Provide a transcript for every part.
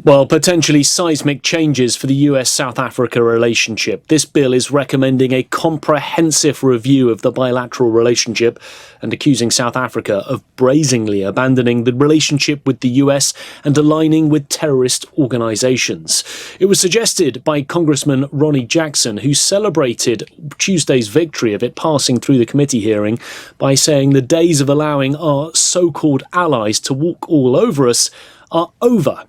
Well, potentially seismic changes for the US-South Africa relationship. This bill is recommending a comprehensive review of the bilateral relationship and accusing South Africa of brazenly abandoning the relationship with the US and aligning with terrorist organizations. It was suggested by Congressman Ronnie Jackson, who celebrated Tuesday's victory of it passing through the committee hearing by saying the days of allowing our so-called allies to walk all over us are over.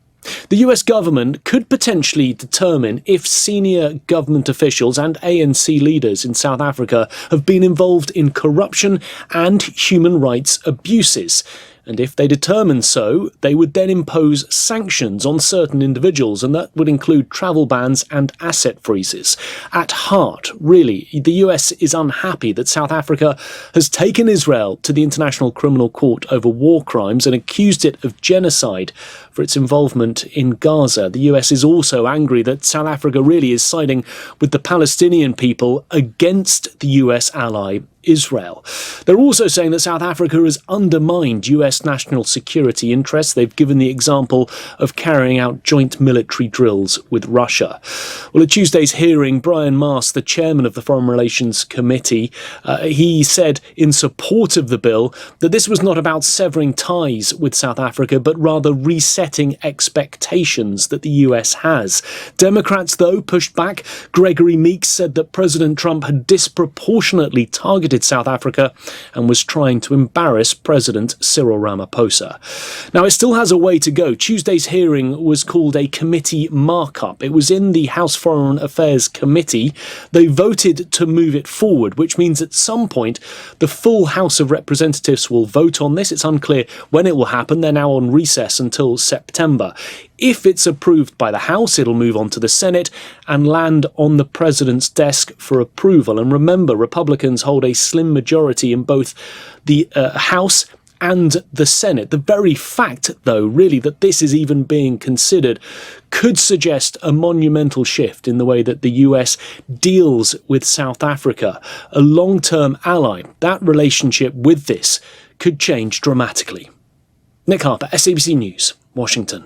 The US government could potentially determine if senior government officials and ANC leaders in South Africa have been involved in corruption and human rights abuses. And if they determine so, they would then impose sanctions on certain individuals, and that would include travel bans and asset freezes. At heart, really, the US is unhappy that South Africa has taken Israel to the International Criminal Court over war crimes and accused it of genocide for its involvement in Gaza. The US is also angry that South Africa really is siding with the Palestinian people against the US ally Israel. They're also saying that South Africa has undermined US national security interests. They've given the example of carrying out joint military drills with Russia. Well, at Tuesday's hearing, Brian Mast, the chairman of the Foreign Relations Committee, he said in support of the bill that this was not about severing ties with South Africa, but rather resetting expectations that the US has. Democrats, though, pushed back. Gregory Meeks said that President Trump had disproportionately targeted South Africa and was trying to embarrass President Cyril Ramaphosa. Now, it still has a way to go. Tuesday's hearing was called a committee markup. It was in the House Foreign Affairs Committee. They voted to move it forward, which means at some point the full House of Representatives will vote on this. It's unclear when it will happen. They're now on recess until September. If it's approved by the House, it'll move on to the Senate and land on the president's desk for approval. And remember, Republicans hold a slim majority in both the House and the Senate. The very fact, though, really, that this is even being considered could suggest a monumental shift in the way that the US deals with South Africa, a long-term ally. That relationship with this could change dramatically. Nick Harper, SABC News, Washington.